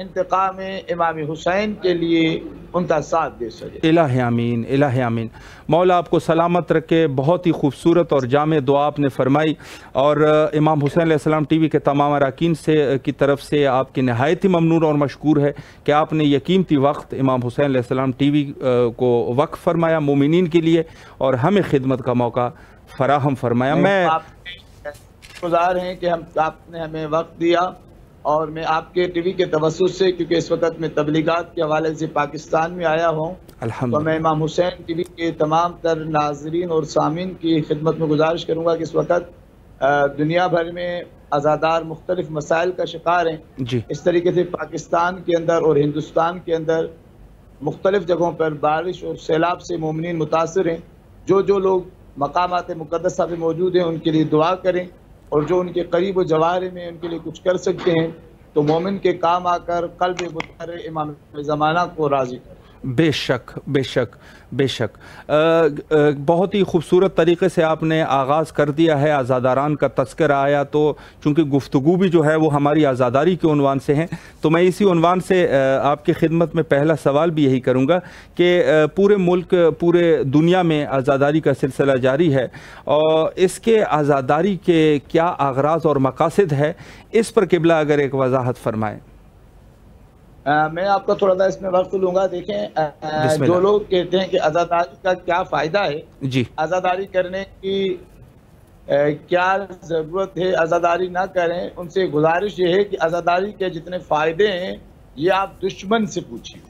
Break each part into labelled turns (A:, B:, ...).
A: انتقام امام حسین کے لیے ان کا ساتھ دے سکے۔
B: الہ آمین، الہ آمین۔ مولا آپ کو سلامت رکھے۔ بہت ہی خوبصورت اور جامع دعا آپ نے فرمائی، اور امام حسین علیہ السلام ٹی وی کے تمام اراکین کی طرف سے آپ کی نہایت ہی ممنون اور مشکور ہے کہ آپ نے یہ قیمتی وقت امام حسین علیہ السلام ٹی وی کو وقف فرمایا مومنین کے لیے، اور ہمیں خدمت کا موقع فراہم فرمایا۔ میں
A: آپ گزار ہیں کہ آپ نے ہمیں وقت دیا، اور میں آپ کے ٹی وی کے توسط سے، کیونکہ اس وقت میں تبلیغات کے حوالے سے پاکستان میں آیا ہوں، تو میں امام حسین ٹی وی کے تمام تر ناظرین اور سامعین کی خدمت میں گزارش کروں گا کہ اس وقت دنیا بھر میں عزادار مختلف مسائل کا شکار ہیں۔
B: جی،
A: اس طریقے سے پاکستان کے اندر اور ہندوستان کے اندر مختلف جگہوں پر بارش اور سیلاب سے مومنین متاثر ہیں۔ جو لوگ مقامات مقدسہ پہ موجود ہیں ان کے لیے دعا کریں، اور جو ان کے قریب و جوار میں ان کے لیے کچھ کر سکتے ہیں تو مومن کے کام آ کر قلب مطہر امام زمانہ کو راضی کریں۔
B: بے شک، بے شک، بے شک۔ بہت ہی خوبصورت طریقے سے آپ نے آغاز کر دیا ہے، عزاداران کا تذکرہ آیا، تو چونکہ گفتگو بھی جو ہے وہ ہماری عزاداری کے عنوان سے ہیں، تو میں اسی عنوان سے آپ کی خدمت میں پہلا سوال بھی یہی کروں گا کہ پورے ملک، پورے دنیا میں عزاداری کا سلسلہ جاری ہے، اور اس کے عزاداری کے کیا اغراض اور مقاصد ہے، اس پر قبلہ اگر ایک وضاحت فرمائیں۔
A: میں آپ کا تھوڑا سا اس میں وقت لوں گا۔ دیکھیں، جو لوگ کہتے ہیں کہ عزاداری کا کیا فائدہ ہے،
B: جی،
A: عزاداری کرنے کی کیا ضرورت ہے، عزاداری نہ کریں، ان سے گزارش یہ ہے کہ عزاداری کے جتنے فائدے ہیں یہ آپ دشمن سے پوچھیں۔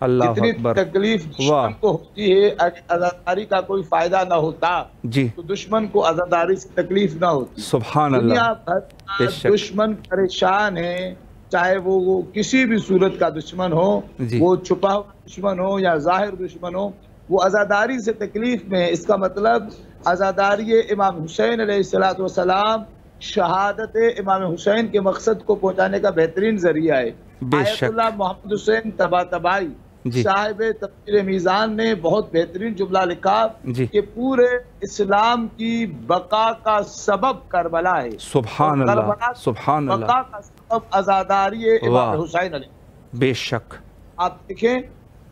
B: اللہ
A: جتنی
B: اکبر،
A: تکلیف دشمن کو ہوتی ہے، اگر عزاداری کا کوئی فائدہ نہ ہوتا
B: جی،
A: تو دشمن کو عزاداری سے تکلیف نہ ہوتی۔
B: سبحان اللہ،
A: دنیا بھر
B: بے
A: کا
B: شک،
A: دشمن پریشان ہے، چاہے وہ کسی بھی صورت کا دشمن ہو،
B: جی،
A: وہ چھپا ہوا دشمن ہو یا ظاہر دشمن ہو، وہ عزاداری سے تکلیف میں ہے۔ اس کا مطلب عزاداری امام حسین علیہ السلام شہادت امام حسین کے مقصد کو پہنچانے کا بہترین ذریعہ ہے۔
B: بے
A: آیت
B: شک،
A: اللہ محمد حسین طباطبائی
B: جی،
A: صاحب تفسیر میزان نے بہت بہترین جملہ لکھا
B: جی،
A: کہ پورے اسلام کی بقا کا سبب کربلا ہے،
B: سبحان
A: اور
B: اللہ،
A: کربلا
B: سبحان اللہ،
A: بقا کا سبب عزاداری امام
B: واہ،
A: حسین علیہ۔
B: بے شک،
A: آپ دیکھیں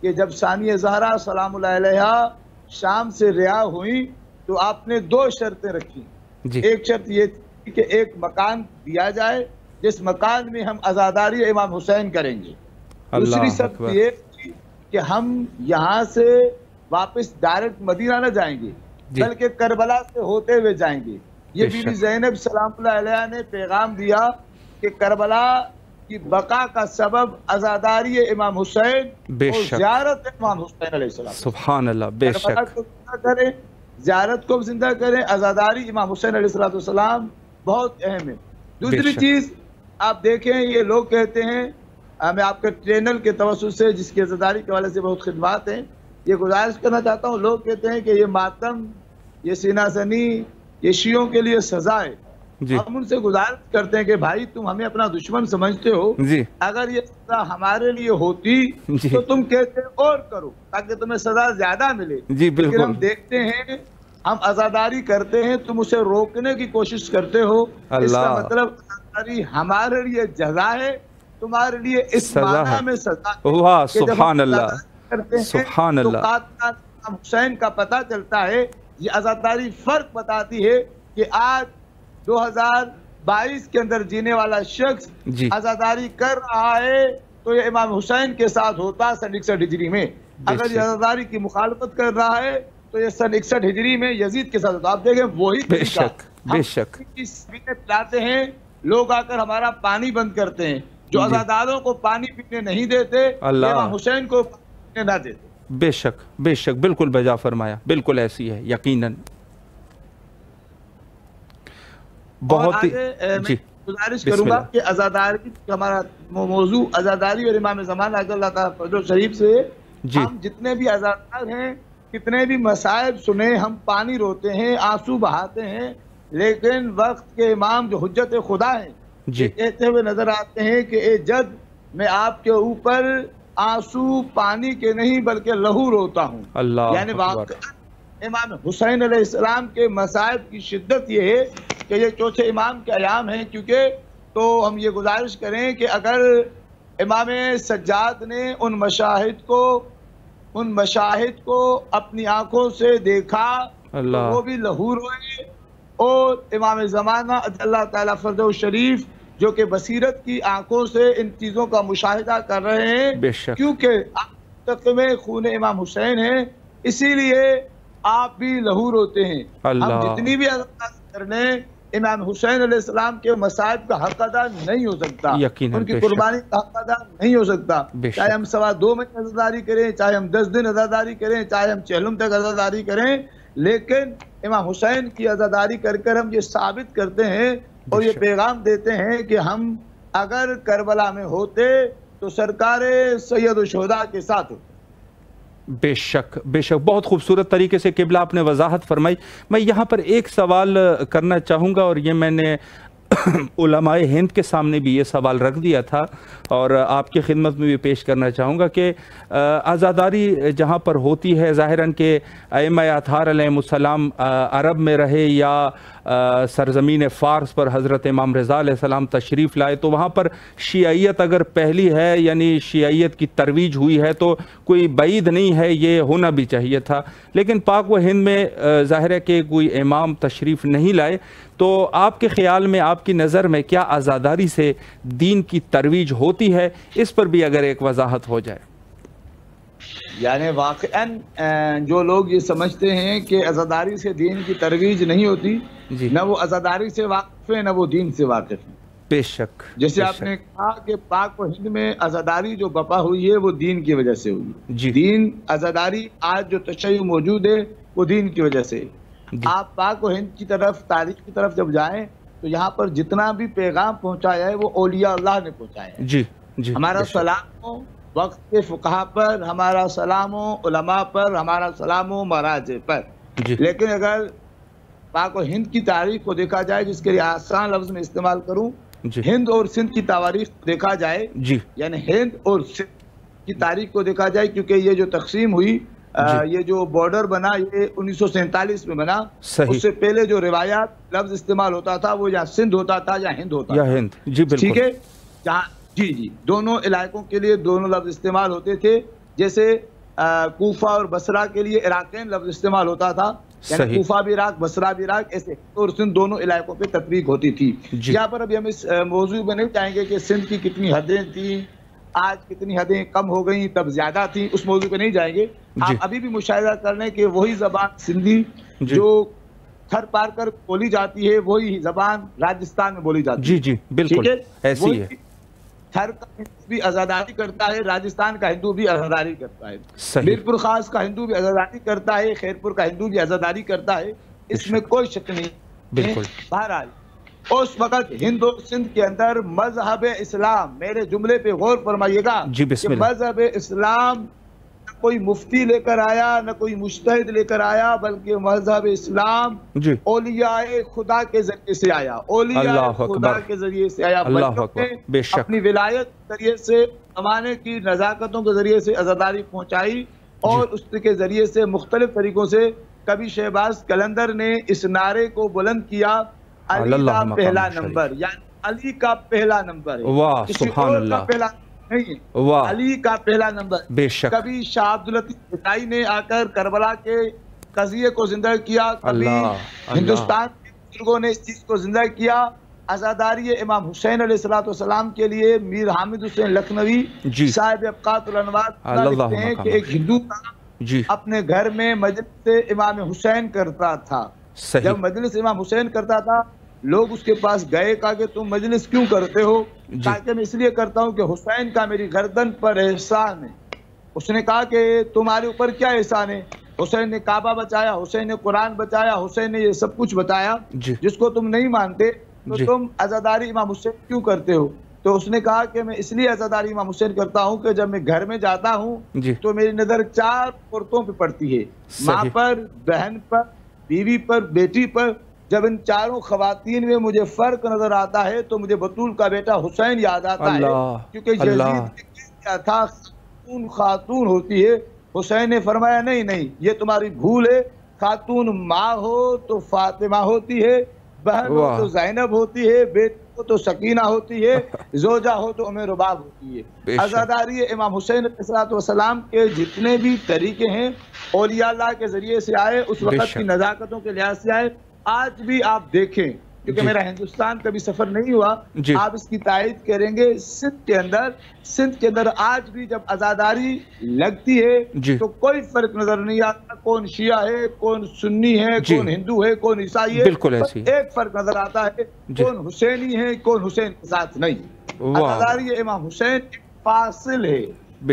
A: کہ جب ثانیہ زہرا سلام اللہ علیہا شام سے رہا ہوئیں تو آپ نے دو شرطیں رکھی۔
B: جی،
A: ایک شرط یہ تھی کہ ایک مکان دیا جائے جس مکان میں ہم عزاداری امام حسین کریں گے۔ دوسری
B: اللہ
A: شرط
B: اکبر،
A: یہ تھی کہ ہم یہاں سے واپس ڈائریکٹ مدینہ نہ جائیں گے،
B: جی،
A: بلکہ کربلا سے ہوتے ہوئے جائیں گے۔ یہ
B: بے
A: بی بی
B: شک،
A: زینب سلام اللہ علیہ نے پیغام دیا کہ کربلا کی بقا کا سبب عزاداری امام حسین
B: بے
A: اور
B: شک،
A: زیارت امام حسین علیہ السلام۔
B: سبحان اللہ، بے
A: کربلا
B: شک،
A: کو زندہ کریں، زیارت کو زندہ کریں، عزاداری امام حسین علیہ السلام بہت اہم ہے۔ دوسری
B: شک،
A: چیز آپ دیکھیں، یہ لوگ کہتے ہیں، میں آپ کے چینل کے توسط سے جس کی عزاداری کے حوالے سے بہت خدمات ہیں، یہ گزارش کرنا چاہتا ہوں، لوگ کہتے ہیں کہ یہ ماتم، یہ سینہ زنی، یہ شیعوں کے لیے سزا ہے۔
B: جی،
A: ہم ان سے گزارش کرتے ہیں کہ بھائی تم ہمیں اپنا دشمن سمجھتے ہو،
B: جی،
A: اگر یہ سزا ہمارے لیے ہوتی
B: جی،
A: تو تم کہتے اور کرو تاکہ تمہیں سزا زیادہ ملے۔
B: جی،
A: لیکن ہم
B: بالکل،
A: دیکھتے ہیں، ہم عزاداری کرتے ہیں، تم اسے روکنے کی کوشش کرتے ہو۔ اس کا
B: اللہ،
A: مطلب عزاداری ہمارے لیے جزا ہے، تمہارے لیے اس
B: سزا ہے،
A: معنی میں سزا ہے
B: واہ،
A: کہ جب ہم
B: سبحان اللہ،
A: عزاداری کرتے ہیں
B: سبحان
A: تو
B: اللہ،
A: قاتل امام حسین کا پتہ چلتا ہے۔ یہ عزاداری فرق بتاتی ہے کہ آج 2022 کے اندر جینے والا شخص
B: جی،
A: عزاداری کر رہا ہے تو یہ امام حسین کے ساتھ ہوتا سن 61 ہجری میں، اگر یہ عزاداری کی مخالفت کر رہا ہے تو یہ سن 61 ہجری میں یزید کے ساتھ ہوتا۔ آپ دیکھیں وہی
B: بے
A: طریقہ،
B: شک، بے شک،
A: ہم پلاتے ہیں، لوگ آ کر ہمارا پانی بند کرتے ہیں، جو
B: جی،
A: عزاداروں کو پانی پینے نہیں دیتے،
B: اللہ،
A: امام حسین کو پانی پینے نہ دیتے۔
B: بے شک، بے شک، بالکل بجا فرمایا، بالکل ایسی ہے، یقیناً، بہت ہی،
A: میں
B: جی،
A: گزارش
B: بسم
A: کروں گا
B: اللہ،
A: کہ عزاداری ہمارا موضوع عزاداری اور امام زمان عجل اللہ تعالیٰ فضل و شریف سے،
B: جی،
A: ہم جتنے بھی عزادار ہیں، کتنے بھی مصائب سنیں، ہم پانی روتے ہیں، آنسو بہاتے ہیں، لیکن وقت کے امام جو حجت خدا ہیں
B: جی،
A: یہ کہتے ہوئے نظر آتے ہیں کہ اے جد میں آپ کے اوپر آنسو پانی کے نہیں بلکہ لہو روتا ہوں۔
B: اللہ
A: یعنی
B: اکبر،
A: واقعا امام حسین علیہ السلام کے مصائب کی شدت یہ ہے کہ یہ چوتھے امام کے ایام ہیں، کیونکہ تو ہم یہ گزارش کریں کہ اگر امام سجاد نے ان مشاہد کو اپنی آنکھوں سے دیکھا تو وہ بھی لہور ہوئے، اور امام زمانہ اللہ تعالیٰ فرجہ شریف جو کہ بصیرت کی آنکھوں سے ان چیزوں کا مشاہدہ کر رہے ہیں، کیونکہ آپ میں خون امام حسین ہے، اسی لیے آپ بھی لہور ہوتے ہیں۔ ہم جتنی بھی عزاداری کرنے امام حسین علیہ السلام کے مصائب کا حق ادا نہیں ہو سکتا، ان کی قربانی کا حق ادا نہیں ہو سکتا، چاہے ہم 2.25 مہینے عزاداری کریں، چاہے ہم 10 دن عزاداری کریں، چاہے ہم چہلم تک عزاداری کریں، لیکن امام حسین کی عزاداری کر کر ہم یہ ثابت کرتے ہیں اور یہ پیغام دیتے ہیں کہ ہم اگر کربلا میں ہوتے تو سرکار سید الشہداء کے ساتھ ہوتے۔
B: بے شک بے شک، بہت خوبصورت طریقے سے قبلہ آپ نے وضاحت فرمائی۔ میں یہاں پر ایک سوال کرنا چاہوں گا، اور یہ میں نے علماء ہند کے سامنے بھی یہ سوال رکھ دیا تھا اور آپ کی خدمت میں بھی پیش کرنا چاہوں گا کہ عزاداری جہاں پر ہوتی ہے، ظاہراً کہ ائمہ اطہار علیہ السلام عرب میں رہے یا سرزمین فارس پر حضرت امام رضا علیہ السلام تشریف لائے، تو وہاں پر شیعیت اگر پہلی ہے، یعنی شیعیت کی ترویج ہوئی ہے، تو کوئی بعید نہیں ہے، یہ ہونا بھی چاہیے تھا۔ لیکن پاک و ہند میں ظاہر ہے کہ کوئی امام تشریف نہیں لائے، تو آپ کے خیال میں، آپ کی نظر میں کیا عزاداری سے دین کی ترویج ہوتی ہے؟ اس پر بھی اگر ایک وضاحت ہو جائے۔
A: یعنی واقعاً جو لوگ یہ سمجھتے ہیں کہ عزاداری سے دین کی ترویج نہیں ہوتی، نہ وہ عزاداری سے واقف ہیں، نہ وہ دین سے واقف ہیں۔
B: بے شک،
A: جیسے آپ نے کہا کہ پاک و ہند میں عزاداری جو بپا ہوئی ہے وہ دین کی وجہ سے ہوئی۔ دین عزاداری آج جو تشیع موجود ہے وہ دین کی وجہ سے۔ آپ پاک و ہند کی طرف، تاریخ کی طرف جب جائیں تو یہاں پر جتنا بھی پیغام پہنچایا ہے وہ اولیاء اللہ نے پہنچایا ہے۔ ہمارا سلام ہو وقت کے فقہا پر، ہمارا سلام ہو علماء پر، ہمارا سلام ہو مراجع پر۔ لیکن اگر پاک و ہند کی تاریخ کو دیکھا جائے، جس کے لیے آسان لفظ میں استعمال کروں، ہند اور سندھ کی تواریخ دیکھا جائے، یعنی ہند اور سندھ کی تاریخ کو دیکھا جائے، کیونکہ یہ جو تقسیم ہوئی، یہ جو بارڈر بنا، یہ 1947 میں بنا۔ اس سے پہلے جو روایات لفظ استعمال ہوتا تھا وہ یا سندھ ہوتا تھا یا ہند ہوتا تھا، ٹھیک ہے؟ جہاں جی دونوں علاقوں کے لیے دونوں لفظ استعمال ہوتے تھے۔ جیسے کوفہ اور بصرہ کے لیے عراقین لفظ استعمال ہوتا تھا، یعنی کوفہ بھی عراق، بصرہ بھی عراق، ایسے اور سندھ دونوں علاقوں پہ تطبیق ہوتی تھی۔ یہاں پر ابھی ہم اس موضوع میں نہیں جائیں گے کہ سندھ کی کتنی حدیں تھیں، آج کتنی حدیں کم ہو گئیں، تب زیادہ تھیں، اس موضوع پہ نہیں جائیں گے۔ آپ ابھی بھی مشاہدہ کر لیں کہ وہی زبان سندھی جو تھر پار کر بولی جاتی ہے، وہی زبان راجستھان میں بولی جاتی ہے۔
B: جی بالکل ایسی ہے۔
A: تھر کا ہندو بھی عزاداری کرتا ہے، راجستھان کا ہندو بھی عزاداری کرتا ہے، میرپور خاص کا ہندو بھی عزاداری کرتا ہے، خیرپور کا ہندو بھی عزاداری کرتا ہے، اس میں کوئی شک نہیں۔ بالکل بہرحال اس وقت ہند اور سندھ کے اندر مذہب اسلام، میرے جملے پہ غور فرمائیے گا کہ مذہب اسلام نہ کوئی مفتی لے کر آیا، نہ کوئی مجتہد لے کر آیا، بلکہ مذہب اسلام اولیاء خدا کے ذریعے سے آیا، اولیاء خدا کے ذریعے سے آیا۔ اپنی ولایت کے ذریعے سے، زمانے کی نزاکتوں کے ذریعے سے عزاداری پہنچائی، اور اس کے ذریعے سے مختلف طریقوں سے کبھی شہباز قلندر نے اس نعرے کو بلند کیا، علی کا پہلا نمبر، یعنی علی کا پہلا نمبر ہے، کسی اور کا پہلا نہیں ہے، علی کا پہلا نمبر۔ کبھی شاہ عبداللطیف بھٹائی نے آ کر کربلا کے قضیے کو زندہ کیا، کبھی ہندوستان کے بزرگوں نے اس چیز کو زندہ کیا۔ عزاداری امام حسین علیہ السلام کے لیے میر حامد حسین لکھنوی صاحب ابقات الانوار لکھتے ہیں کہ ایک ہندو اپنے گھر میں مجلس امام حسین کرتا تھا۔ جب مجلس امام حسین کرتا تھا، لوگ اس کے پاس گئے، کہا کہ تم مجلس کیوں کرتے ہو؟ کہا کہ میں اس لیے کرتا ہوں کہ حسین کا میری گردن پر احسان ہے۔ اس نے کہا کہ تمہارے اوپر کیا احسان ہے؟ حسین نے کعبہ بچایا، حسین نے قرآن بچایا، حسین نے یہ سب کچھ بتایا، جس کو تم نہیں مانتے تو تم عزاداری امام حسین کیوں کرتے ہو؟ تو اس نے کہا کہ میں اس لیے عزاداری امام حسین کرتا ہوں کہ جب میں گھر میں جاتا ہوں تو میری نظر 4 عورتوں پہ پڑتی ہے، ماں پر، بہن پر، بیوی پر، بیٹی پر۔ جب ان 4 خواتین میں مجھے فرق نظر آتا ہے تو مجھے بطول کا بیٹا حسین یاد آتا ہے، کیونکہ یزید نے کیا تھا، خاتون ہوتی ہے۔ حسین نے فرمایا نہیں، یہ تمہاری بھول ہے، خاتون ماں ہو تو فاطمہ ہوتی ہے، بہن ہو تو زینب ہوتی ہے، بیٹی ہو تو سکینہ ہوتی ہے، زوجہ ہو تو رباب ہوتی ہے۔ عزاداری امام حسین علیہ السلام کے جتنے بھی طریقے ہیں اولیاء اللہ کے ذریعے سے آئے، اس وقت کی نزاکتوں کے لحاظ سے آئے، آج بھی آپ دیکھیں، کیونکہ میرا ہندوستان کبھی سفر نہیں ہوا، آپ اس کی تائید کریں گے، سندھ کے اندر آج بھی جب عزاداری لگتی ہے تو کوئی فرق نظر نہیں آتا، کون شیعہ ہے، کون سنی ہے، کون ہندو ہے، کون عیسائی ہے، ایک فرق نظر آتا ہے، کون حسینی ہے، کون حسین کے ساتھ نہیں۔ عزاداری امام حسین ایک فاصل ہے،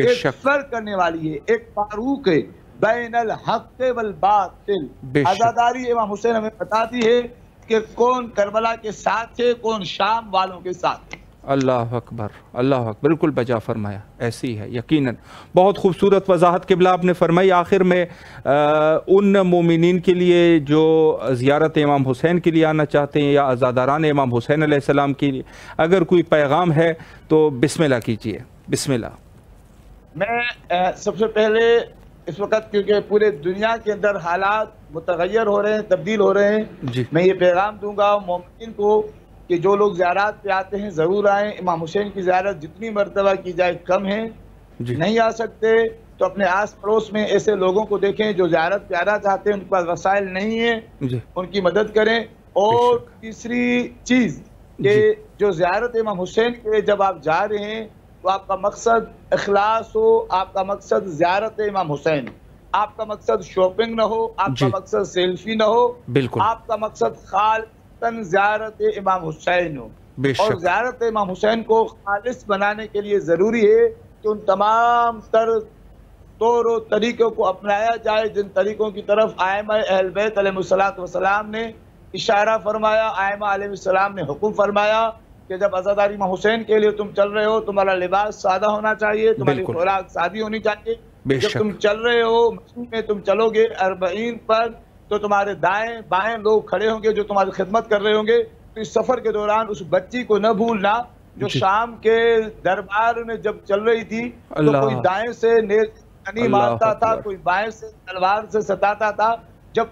A: ایک فرق کرنے والی ہے، ایک فاروق ہے بین الحق والباطل۔ عزاداری امام حسین ہمیں بتاتی ہے کہ کون کربلا کے ساتھ ہے، کون شام والوں کے ساتھ ہے۔
B: اللہ اکبر، اللہ اکبر، بالکل بجا فرمایا، ایسی ہے یقیناً۔ بہت خوبصورت وضاحت قبلہ آپ نے فرمائی۔ آخر میں ان مومنین کے لیے جو زیارت امام حسین کے لیے آنا چاہتے ہیں یا عزاداران امام حسین علیہ السلام کے لیے اگر کوئی پیغام ہے تو بسم اللہ کیجئے، بسم اللہ۔
A: میں سب سے پہلے اس وقت کیونکہ پورے دنیا کے اندر حالات متغیر ہو رہے ہیں، تبدیل ہو رہے ہیں، میں یہ پیغام دوں گا مومنین کو کہ جو لوگ زیارات پہ آتے ہیں ضرور آئیں۔ امام حسین کی زیارت جتنی مرتبہ کی جائے کم ہے، نہیں آ سکتے تو اپنے آس پڑوس میں ایسے لوگوں کو دیکھیں جو زیارت پہ آنا چاہتے ہیں، ان کے پاس وسائل نہیں ہیں، ان کی مدد کریں۔ اور تیسری چیز کہ جو زیارت امام حسین کے لیے جب آپ جا رہے ہیں تو آپ کا مقصد اخلاص ہو، آپ کا مقصد زیارت امام حسین، آپ کا مقصد شاپنگ نہ ہو، آپ کا مقصد سیلفی نہ ہو، آپ کا مقصد خالصاً زیارت امام حسین ہو۔ اور زیارت امام حسین کو خالص بنانے کے لیے ضروری ہے کہ ان تمام تر طور و طریقوں کو اپنایا جائے جن طریقوں کی طرف ائمہ اہل بیت علیہ السلام نے اشارہ فرمایا، ائمہ علیہ السلام نے حکم فرمایا کہ جب عزاداری امام حسین کے لیے تم چل رہے ہو تمہارا لباس سادہ ہونا چاہیے، تمہاری خوراک سادی ہونی چاہیے۔ جب تم چل رہے ہو مسجد میں تم چلو گے 40 پر تو تمہارے دائیں بائیں لوگ کھڑے ہوں گے جو تمہاری خدمت کر رہے ہوں گے۔ تو اس سفر کے دوران اس بچی کو نہ بھولنا جو شام کے دربار میں جب چل رہی تھی تو کوئی دائیں سے نیزہ مارتا تھا، کوئی بائیں سے تلوار سے ستاتا تھا۔ جب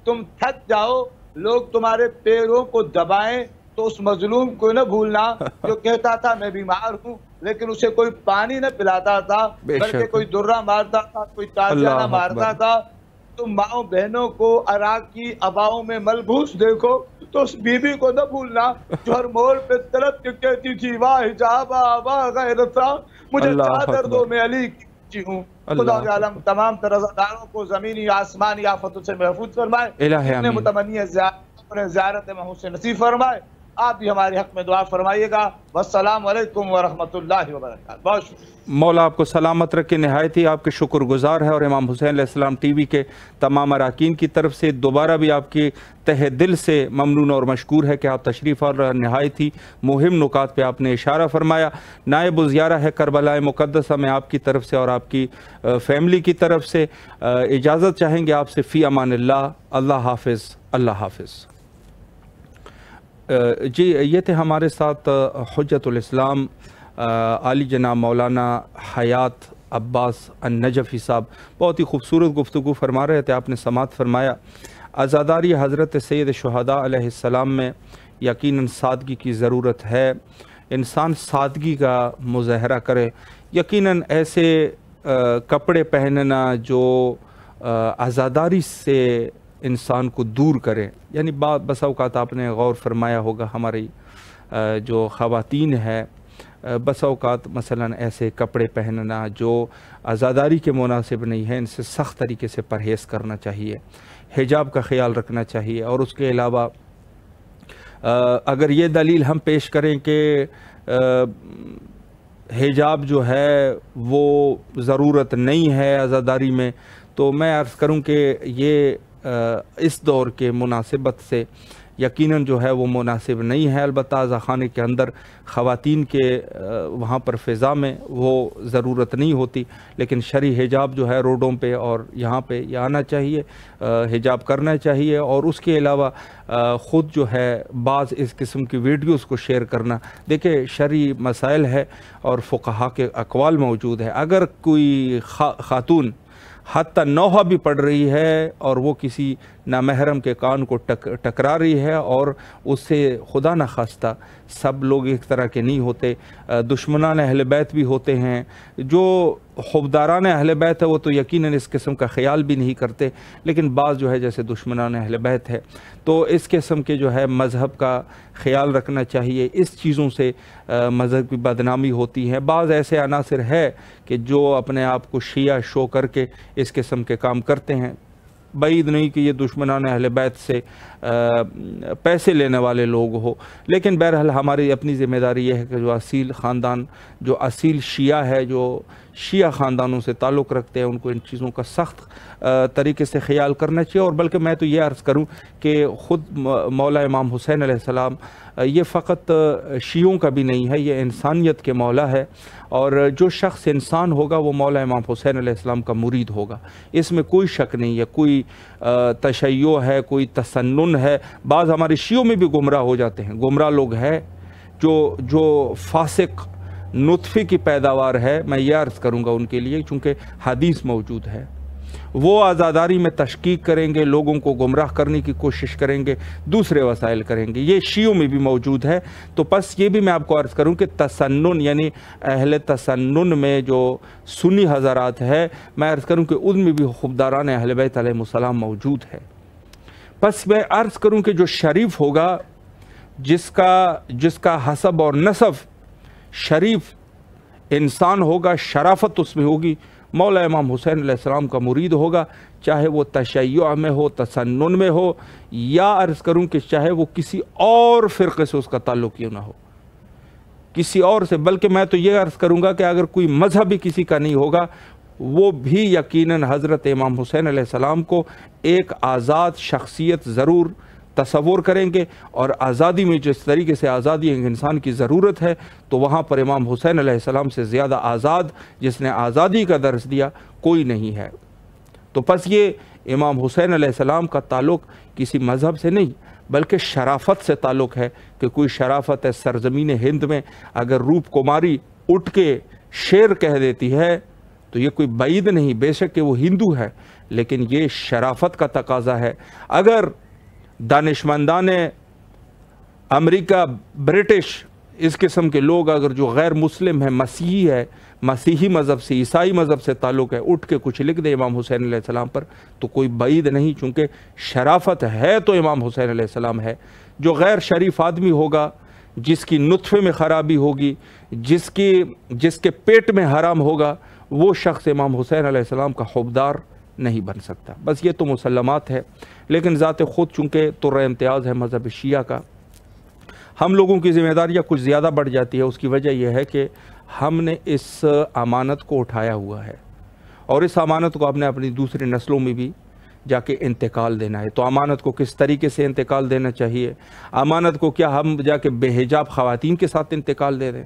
A: تم تھک جاؤ، لوگ تمہارے پیروں کو دبائیں تو اس مظلوم کو نہ بھولنا جو کہتا تھا میں بیمار ہوں، لیکن اسے کوئی پانی نہ پلاتا تھا بلکہ کوئی درہ مارتا تھا، کوئی تازیانہ مارتا تھا۔ تم ماؤں بہنوں کو عراق کی عباؤں میں ملبوس دیکھو تو اس بی بی کو نہ بھولنا جو ہر موڑ پہ تڑپ کے کہتی تھی واہ حجابہ واہ غیرتہ، مجھے چادر دو میں علی کی ہوں۔ خدا عالم تمام عزاداروں کو زمینی آسمانی آفتوں سے محفوظ فرمائے، جتنے متمنی زیارت امام حسین نصیب فرمائے۔ آپ بھی ہمارے حق میں دعا فرمائیے گا۔ والسلام علیکم ورحمۃ اللہ وبرکاتہ۔ بہت شکریہ۔
B: مولا آپ کو سلامت رکھے، نہایت ہی آپ کے شکر گزار ہے، اور امام حسین علیہ السلام ٹی وی کے تمام اراکین کی طرف سے دوبارہ بھی آپ کی تہ دل سے ممنون اور مشکور ہے کہ آپ تشریف اور نہایت ہی مہم نکات پہ آپ نے اشارہ فرمایا۔ نائب الزیارہ ہے کربلا مقدسہ میں آپ کی طرف سے اور آپ کی فیملی کی طرف سے اجازت چاہیں گے آپ سے۔ فی امان اللہ، اللہ حافظ، اللہ حافظ۔ جی یہ تھے ہمارے ساتھ حجت الاسلام عالی جناب مولانا حیات عباس النجفی صاحب، بہت ہی خوبصورت گفتگو فرما رہے تھے۔ آپ نے سماعت فرمایا عزاداری حضرت سید شہداء علیہ السلام میں یقیناً سادگی کی ضرورت ہے، انسان سادگی کا مظاہرہ کرے۔ یقیناً ایسے کپڑے پہننا جو عزاداری سے انسان کو دور کرے، یعنی بس اوقات آپ نے غور فرمایا ہوگا ہماری جو خواتین ہے بس اوقات مثلا ایسے کپڑے پہننا جو عزاداری کے مناسب نہیں ہے، ان سے سخت طریقے سے پرہیز کرنا چاہیے، حجاب کا خیال رکھنا چاہیے۔ اور اس کے علاوہ اگر یہ دلیل ہم پیش کریں کہ حجاب جو ہے وہ ضرورت نہیں ہے عزاداری میں، تو میں عرض کروں کہ یہ اس دور کے مناسبت سے یقیناً جو ہے وہ مناسب نہیں ہے۔ البتہ عزا خانے کے اندر خواتین کے وہاں پر فضا میں وہ ضرورت نہیں ہوتی، لیکن شرعی حجاب جو ہے روڈوں پہ اور یہاں پہ یہ آنا چاہیے، حجاب کرنا چاہیے۔ اور اس کے علاوہ خود جو ہے بعض اس قسم کی ویڈیوز کو شیئر کرنا، دیکھیں شرعی مسائل ہے اور فقہا کے اقوال موجود ہے۔ اگر کوئی خاتون حتی نوحہ بھی پڑھ رہی ہے اور وہ کسی نامحرم کے کان کو ٹکرا رہی ہے، اور اس سے خدا نخواستہ سب لوگ ایک طرح کے نہیں ہوتے، دشمنان اہل بیت بھی ہوتے ہیں، جو خوبداران اہل بیت ہے وہ تو یقیناً اس قسم کا خیال بھی نہیں کرتے، لیکن بعض جو ہے جیسے دشمنان اہل بیت ہے، تو اس قسم کے جو ہے مذہب کا خیال رکھنا چاہیے، اس چیزوں سے مذہب کی بدنامی ہوتی ہے۔ بعض ایسے عناصر ہے کہ جو اپنے آپ کو شیعہ شو کر کے اس قسم کے کام کرتے ہیں، بعید نہیں کہ یہ دشمنان اہل بیت سے پیسے لینے والے لوگ ہو، لیکن بہرحال ہماری اپنی ذمہ داری یہ ہے کہ جو اصیل خاندان، جو اصیل شیعہ ہے، جو شیعہ خاندانوں سے تعلق رکھتے ہیں، ان کو ان چیزوں کا سخت طریقے سے خیال کرنا چاہیے۔ اور بلکہ میں تو یہ عرض کروں کہ خود مولا امام حسین علیہ السلام یہ فقط شیعوں کا بھی نہیں ہے، یہ انسانیت کے مولا ہے، اور جو شخص انسان ہوگا وہ مولا امام حسین علیہ السلام کا مرید ہوگا، اس میں کوئی شک نہیں ہے۔ کوئی تشیع ہے، کوئی تسنن ہے، بعض ہمارے شیعوں میں بھی گمراہ ہو جاتے ہیں، گمراہ لوگ ہیں جو فاسق نطفے کی پیداوار ہے، میں یہ عرض کروں گا ان کے لیے، چونکہ حدیث موجود ہے، وہ عزاداری میں تشکیک کریں گے، لوگوں کو گمراہ کرنے کی کوشش کریں گے، دوسرے وسائل کریں گے، یہ شیعوں میں بھی موجود ہے۔ تو پس یہ بھی میں آپ کو عرض کروں کہ تسنن یعنی اہل تسنن میں جو سنی حضرات ہے، میں عرض کروں کہ ان میں بھی خوبداران اہل بیت علیہ السلام موجود ہے۔ پس میں عرض کروں کہ جو شریف ہوگا، جس کا حسب اور نسب شریف انسان ہوگا، شرافت اس میں ہوگی، مولا امام حسین علیہ السلام کا مرید ہوگا، چاہے وہ تشیع میں ہو، تسنن میں ہو، یا عرض کروں کہ چاہے وہ کسی اور فرقے سے اس کا تعلق کیوں نہ ہو، کسی اور سے، بلکہ میں تو یہ عرض کروں گا کہ اگر کوئی مذہب بھی کسی کا نہیں ہوگا، وہ بھی یقیناً حضرت امام حسین علیہ السلام کو ایک آزاد شخصیت ضرور تصور کریں گے، اور آزادی میں جس طریقے سے آزادی ایک انسان کی ضرورت ہے، تو وہاں پر امام حسین علیہ السلام سے زیادہ آزاد جس نے آزادی کا درس دیا کوئی نہیں ہے۔ تو پس یہ امام حسین علیہ السلام کا تعلق کسی مذہب سے نہیں بلکہ شرافت سے تعلق ہے، کہ کوئی شرافت ہے سرزمین ہند میں اگر روپ کماری اٹھ کے شیر کہہ دیتی ہے تو یہ کوئی بعید نہیں، بے شک کہ وہ ہندو ہے، لیکن یہ شرافت کا تقاضا ہے۔ اگر دانشمندان امریکہ، برٹش، اس قسم کے لوگ اگر جو غیر مسلم ہیں، مسیحی ہے، مسیحی مذہب سے، عیسائی مذہب سے تعلق ہے، اٹھ کے کچھ لکھ دے امام حسین علیہ السلام پر، تو کوئی بعید نہیں، چونکہ شرافت ہے تو امام حسین علیہ السلام ہے۔ جو غیر شریف آدمی ہوگا، جس کی نطفے میں خرابی ہوگی، جس کے پیٹ میں حرام ہوگا، وہ شخص امام حسین علیہ السلام کا خوبدار نہیں بن سکتا۔ بس یہ تو مسلمات ہے، لیکن ذات خود چونکہ طر امتیاز ہے مذہب شیعہ کا، ہم لوگوں کی ذمہ داریاں کچھ زیادہ بڑھ جاتی ہے۔ اس کی وجہ یہ ہے کہ ہم نے اس امانت کو اٹھایا ہوا ہے، اور اس امانت کو ہم نے اپنی دوسری نسلوں میں بھی جا کے انتقال دینا ہے۔ تو امانت کو کس طریقے سے انتقال دینا چاہیے؟ امانت کو کیا ہم جا کے بے حجاب خواتین کے ساتھ انتقال دے دیں،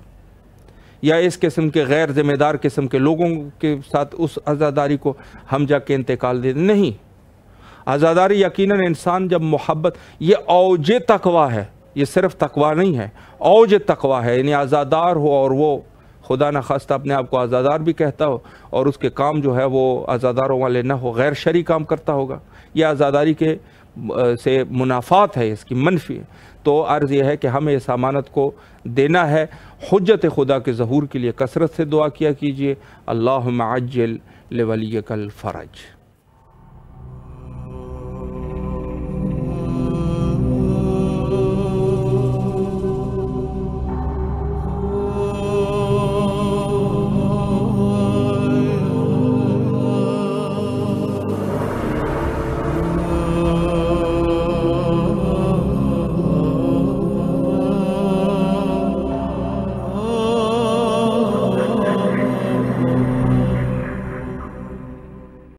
B: یا اس قسم کے غیر ذمہ دار قسم کے لوگوں کے ساتھ اس عزاداری کو ہم جا کے انتقال دے دیں؟ نہیں، عزاداری یقیناً انسان جب محبت، یہ اوج تقویٰ ہے، یہ صرف تقویٰ نہیں ہے، اوج تقویٰ ہے، یعنی عزادار ہو اور وہ خدا نخواستہ اپنے آپ کو عزادار بھی کہتا ہو، اور اس کے کام جو ہے وہ عزاداروں والے نہ ہو، غیر شرعی کام کرتا ہوگا، یہ عزاداری کے سے منافات ہے، اس کی منفی ہے۔ تو عرض یہ ہے کہ ہمیں اس امانت کو دینا ہے۔ حجت خدا کے ظہور کے لیے کثرت سے دعا کیا کیجئے۔ اللہم عجل لولیک الفرج۔